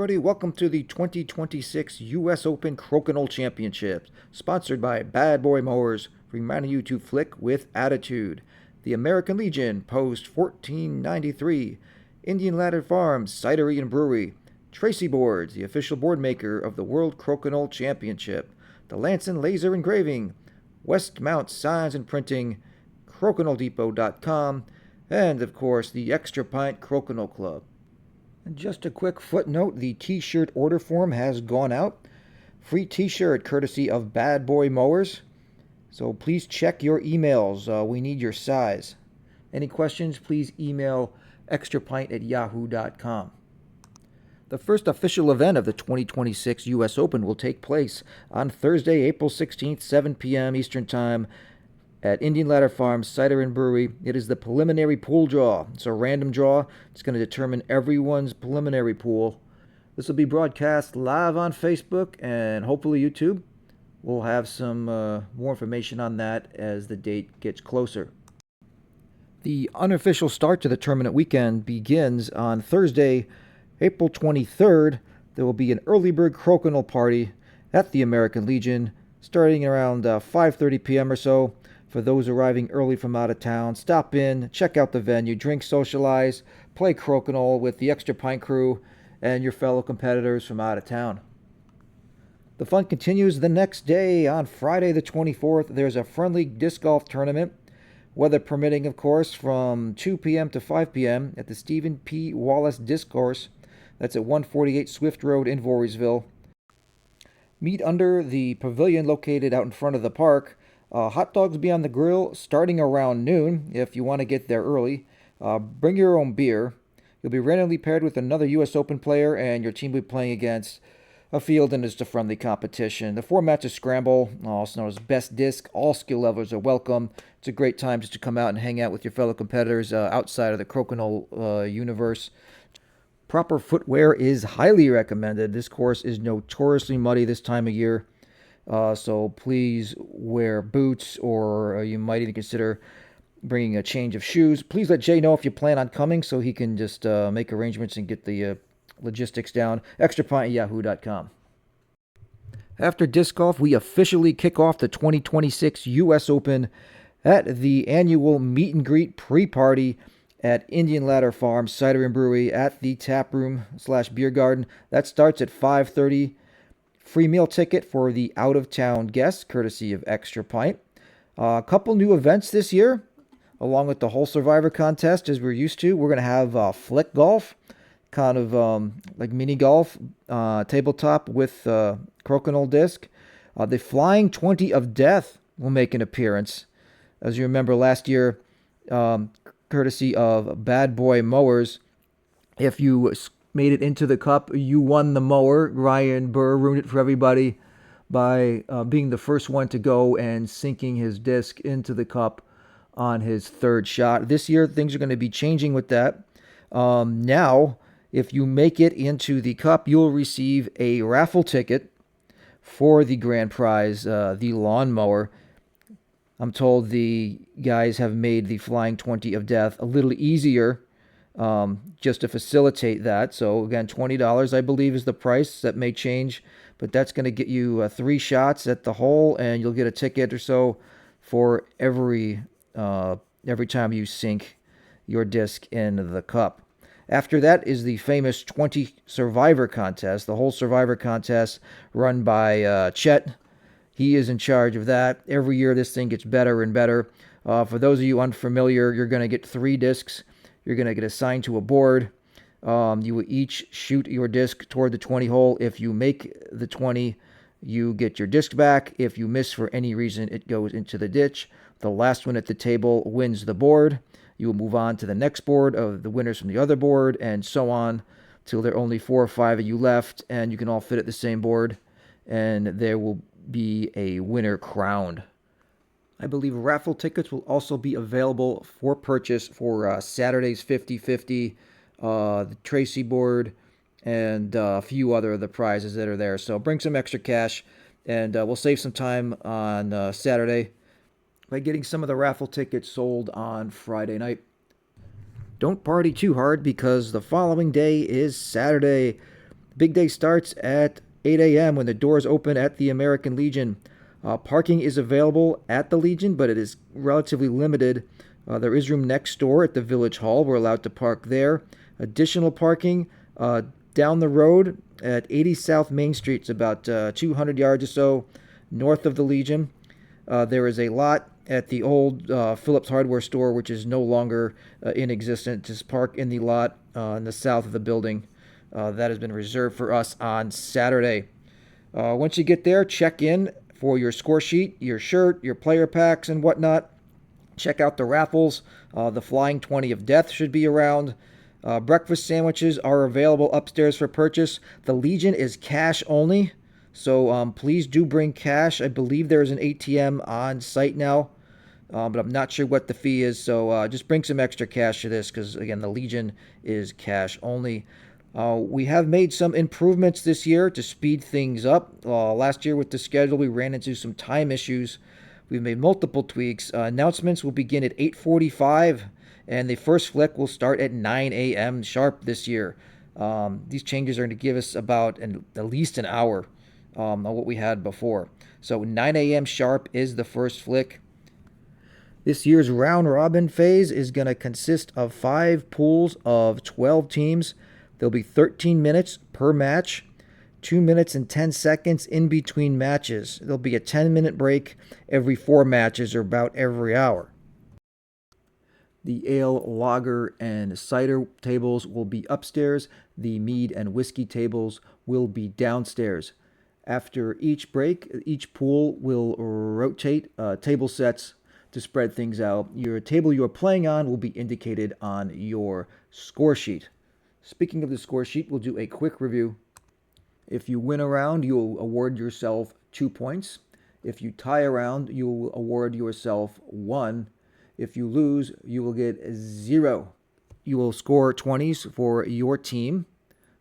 everybody. Welcome to the 2026 US Open Crokinole Championship, sponsored by Bad Boy Mowers, reminding you to flick with attitude. The American Legion, Post 1493, Indian Ladder Farms, Cidery and Brewery, Tracy Boards, the official board maker of the World Crokinole Championship, the Lanson Laser Engraving, Westmount Signs and Printing, CrokinoleDepot.com, and of course the Extra Pint Crokinole Club. And just a quick footnote, the t-shirt order form has gone out. Free t-shirt courtesy of Bad Boy Mowers. So please check your emails. We need your size. Any questions, please email extrapint@yahoo.com. The first official event of the 2026 US Open will take place on Thursday, April 16th, 7 p.m. Eastern Time at Indian Ladder Farms, Cider and Brewery. It is the preliminary pool draw. It's a random draw. It's going to determine everyone's preliminary pool. This will be broadcast live on Facebook and hopefully YouTube. We'll have some more information on that as the date gets closer. The unofficial start to the tournament weekend begins on Thursday, April 23rd. There will be an early bird crokinole party at the American Legion starting around 5:30 p.m. or so. For those arriving early from out of town, stop in, check out the venue, drink, socialize, play crokinole with the Extra Pint crew and your fellow competitors from out of town. The fun continues the next day. On Friday the 24th, there's a friendly disc golf tournament, weather permitting, of course, from 2 p.m. to 5 p.m. at the Stephen P. Wallace Disc Course. That's at 148 Swift Road in Voorheesville. Meet under the pavilion located out in front of the park. Hot dogs be on the grill starting around noon if you want to get there early. Bring your own beer. You'll be randomly paired with another US Open player, and your team will be playing against a field, and it's a friendly competition. The format's a scramble, also known as best disc. All skill levels are welcome. It's a great time just to come out and hang out with your fellow competitors outside of the crokinole universe. Proper footwear is highly recommended. This course is notoriously muddy this time of year. So please wear boots, or you might even consider bringing a change of shoes. Please let Jay know if you plan on coming so he can just make arrangements and get the logistics down. extrapint@yahoo.com. After disc golf, we officially kick off the 2026 US Open at the annual meet and greet pre-party at Indian Ladder Farms, Cider and Brewery at the tap room / beer garden. That starts at 5:30. Free meal ticket for the out-of-town guests, courtesy of Extra Pint. A couple new events this year, along with the whole Survivor contest, as we're used to. We're going to have flick golf, kind of like mini golf, tabletop with crokinole disc. The Flying 20 of Death will make an appearance. As you remember last year, courtesy of Bad Boy Mowers, if you made it into the cup, you won the mower. Ryan Burr ruined it for everybody by being the first one to go and sinking his disc into the cup on his third shot. This year, things are going to be changing with that. Now, if you make it into the cup, you'll receive a raffle ticket for the grand prize, the lawnmower. I'm told the guys have made the Flying 20 of Death a little easier, just to facilitate that. So again, $20 I believe is the price. That may change, but that's going to get you 3 shots at the hole, and you'll get a ticket or so for every time you sink your disc in the cup. After that is the famous 20 Survivor contest, the whole Survivor contest run by Chet. He is in charge of that. Every year this thing gets better and better. For those of you unfamiliar, you're going to get 3 discs. You're going to get assigned to a board. You will each shoot your disc toward the 20 hole. If you make the 20, you get your disc back. If you miss for any reason, it goes into the ditch. The last one at the table wins the board. You will move on to the next board of the winners from the other board, and so on till there are only 4 or 5 of you left, and you can all fit at the same board, and there will be a winner crowned. I believe raffle tickets will also be available for purchase for Saturday's 50-50, the Tracy board, and a few other of the prizes that are there. So bring some extra cash, and we'll save some time on Saturday by getting some of the raffle tickets sold on Friday night. Don't party too hard, because the following day is Saturday, Big day starts at 8 a.m. when the doors open at the American Legion. Parking is available at the Legion, but it is relatively limited. There is room next door at the Village Hall. We're allowed to park there. Additional parking down the road at 80 South Main Street. It's about 200 yards or so north of the Legion. There is a lot at the old Phillips Hardware store, which is no longer in existence. Just park in the lot in the south of the building. That has been reserved for us on Saturday. Once you get there, check in for your score sheet, your shirt, your player packs, and whatnot. Check out the raffles. The Flying 20 of Death should be around. Breakfast sandwiches are available upstairs for purchase. The Legion is cash only, so please do bring cash. I believe there is an ATM on site now, but I'm not sure what the fee is, so just bring some extra cash to this because, again, the Legion is cash only. We have made some improvements this year to speed things up. Last year with the schedule, we ran into some time issues. We've made multiple tweaks. Announcements will begin at 8:45, and the first flick will start at 9 a.m. sharp this year. These changes are going to give us about at least an hour on what we had before. So 9 a.m. sharp is the first flick. This year's round robin phase is going to consist of 5 pools of 12 teams. There'll be 13 minutes per match, 2 minutes and 10 seconds in between matches. There'll be a 10-minute break every 4 matches or about every hour. The ale, lager, and cider tables will be upstairs. The mead and whiskey tables will be downstairs. After each break, each pool will rotate table sets to spread things out. Your table you're playing on will be indicated on your score sheet. Speaking of the score sheet, we'll do a quick review. If you win a round, you'll award yourself 2 points. If you tie a round, you'll award yourself 1. If you lose, you will get 0. You will score 20s for your team,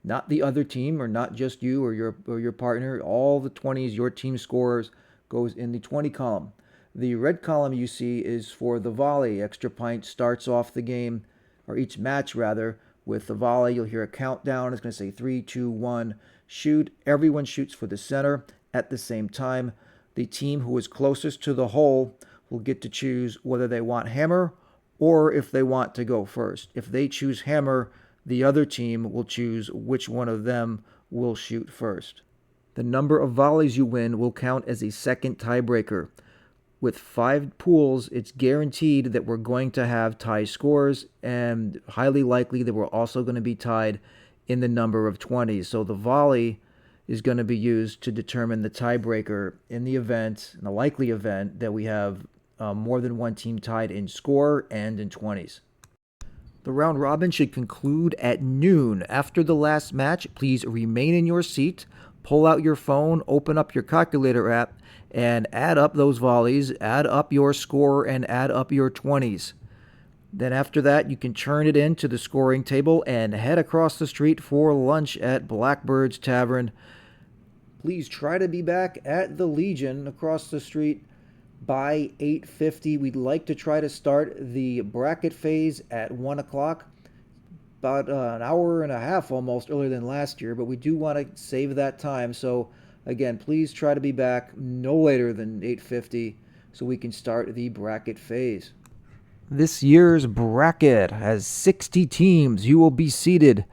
not the other team, or not just you or your partner. All the 20s your team scores goes in the 20 column. The red column you see is for the volley. Extra Pint starts off the game, or each match rather, with the volley. You'll hear a countdown. It's going to say 3, 2, 1, shoot. Everyone shoots for the center at the same time. The team who is closest to the hole will get to choose whether they want hammer or if they want to go first. If they choose hammer, the other team will choose which one of them will shoot first. The number of volleys you win will count as a second tiebreaker. With 5 pools, it's guaranteed that we're going to have tie scores, and highly likely that we're also going to be tied in the number of 20s. So the volley is going to be used to determine the tiebreaker in the event, in the likely event, that we have more than one team tied in score and in 20s. The round robin should conclude at noon. After the last match, please remain in your seat, pull out your phone, open up your calculator app, and add up those volleys, add up your score, and add up your 20s. Then after that, you can turn it into the scoring table and head across the street for lunch at Blackbird's Tavern. Please try to be back at the Legion across the street by 8:50. We'd like to try to start the bracket phase at 1 o'clock, about an hour and a half almost earlier than last year, but we do want to save that time. So again, please try to be back no later than 8:50 so we can start the bracket phase. This year's bracket has 60 teams. You will be seeded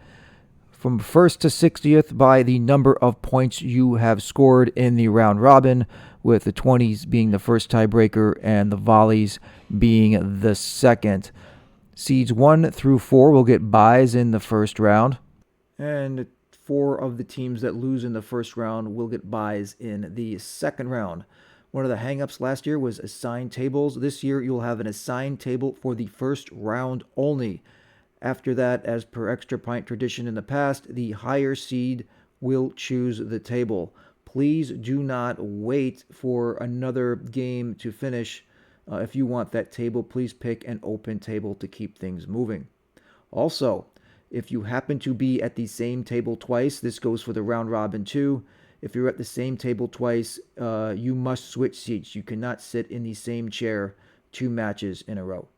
from 1st to 60th by the number of points you have scored in the round robin, with the 20s being the first tiebreaker and the volleys being the second. Seeds 1 through 4 will get byes in the first round, and 4 of the teams that lose in the first round will get byes in the second round. One of the hang-ups last year was assigned tables. This year, you'll have an assigned table for the first round only. After that, as per Extra Pint tradition in the past, the higher seed will choose the table. Please do not wait for another game to finish. If you want that table, please pick an open table to keep things moving. Also, if you happen to be at the same table twice, this goes for the round robin too. If you're at the same table twice, you must switch seats. You cannot sit in the same chair 2 matches in a row.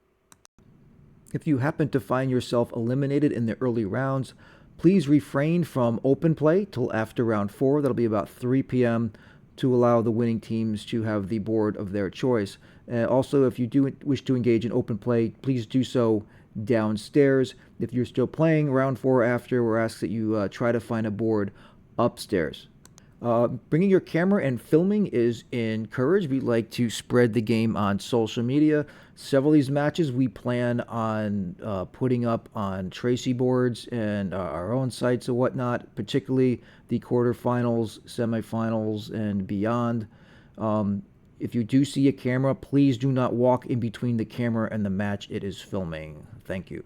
If you happen to find yourself eliminated in the early rounds, Please refrain from open play till after round 4. That'll be about 3 p.m. to allow the winning teams to have the board of their choice. Also, if you do wish to engage in open play, please do so downstairs. If you're still playing round 4 after, we're asked that you try to find a board upstairs. Bringing your camera and filming is encouraged. We like to spread the game on social media. Several of these matches we plan on putting up on Tracy boards and our own sites and whatnot, particularly the quarterfinals, semifinals, and beyond. If you do see a camera, please do not walk in between the camera and the match it is filming. Thank you.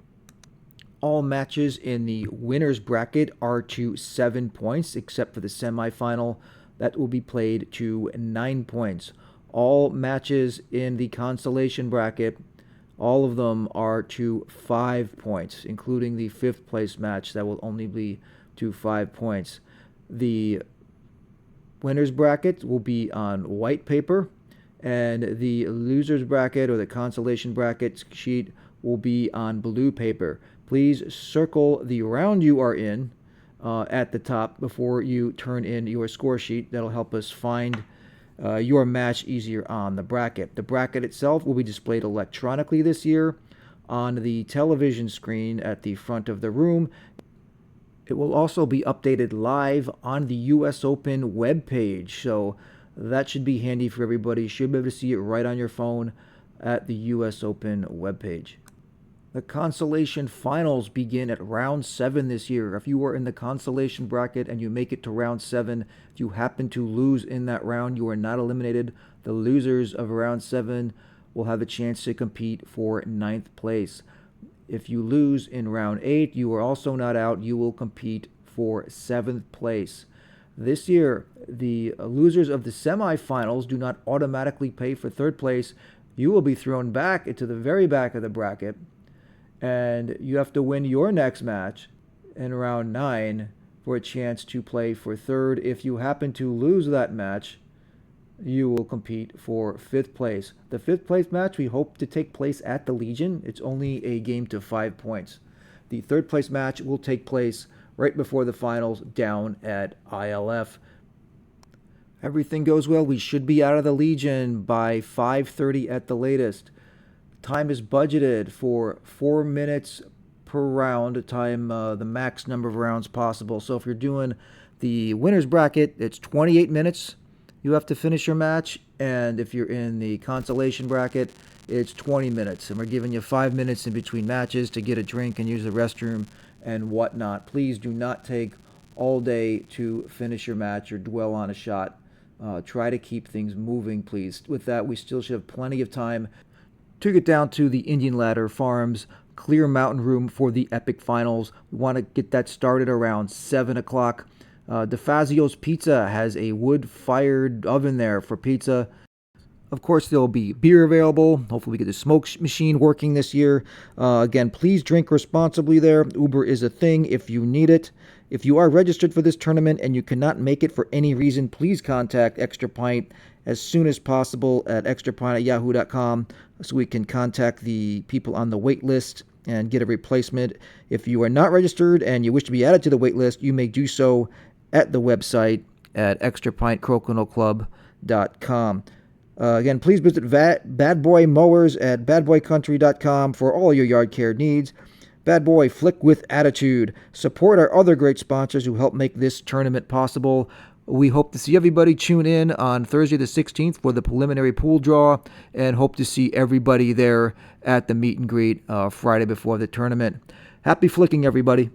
All matches in the winner's bracket are to 7 points, except for the semifinal. That will be played to 9 points. All matches in the consolation bracket, all of them are to 5 points, including the 5th place match that will only be to 5 points. The winner's bracket will be on white paper, and the loser's bracket or the consolation bracket sheet will be on blue paper. Please circle the round you are in at the top before you turn in your score sheet. That'll help us find your match easier on the bracket. The bracket itself will be displayed electronically this year on the television screen at the front of the room. It will also be updated live on the US Open webpage, so that should be handy for everybody. You should be able to see it right on your phone at the US Open webpage. The consolation finals begin at round 7 this year. If you are in the consolation bracket and you make it to round 7, if you happen to lose in that round, you are not eliminated. The losers of round 7 will have a chance to compete for 9th place. If you lose in round 8, you are also not out. You will compete for 7th place. This year, the losers of the semifinals do not automatically pay for 3rd place. You will be thrown back into the very back of the bracket, and you have to win your next match in round 9 for a chance to play for 3rd. If you happen to lose that match, you will compete for 5th place. The 5th place match we hope to take place at the Legion. It's only a game to 5 points. The 3rd place match will take place right before the finals down at ILF. Everything goes well, we should be out of the Legion by 5:30 at the latest. Time is budgeted for 4 minutes per round, the max number of rounds possible. So if you're doing the winner's bracket, it's 28 minutes you have to finish your match. And if you're in the consolation bracket, it's 20 minutes. And we're giving you 5 minutes in between matches to get a drink and use the restroom and whatnot. Please do not take all day to finish your match or dwell on a shot. Try to keep things moving, please. With that, we still should have plenty of time to get down to the Indian Ladder Farms Clear Mountain Room for the Epic Finals. We want to get that started around 7 o'clock. DeFazio's Pizza has a wood-fired oven there for pizza. Of course, there'll be beer available. Hopefully we get the smoke machine working this year. Again, please drink responsibly there. Uber is a thing if you need it. If you are registered for this tournament and you cannot make it for any reason, please contact Extra Pint as soon as possible at extrapint@yahoo.com so we can contact the people on the wait list and get a replacement. If you are not registered and you wish to be added to the wait list, you may do so at the website at extrapintcrokinole.com. Again, please visit Bad Boy Mowers at badboycountry.com for all your yard care needs. Bad Boy, flick with attitude. Support our other great sponsors who help make this tournament possible. We hope to see everybody tune in on Thursday the 16th for the preliminary pool draw, and hope to see everybody there at the meet and greet Friday before the tournament. Happy flicking, everybody.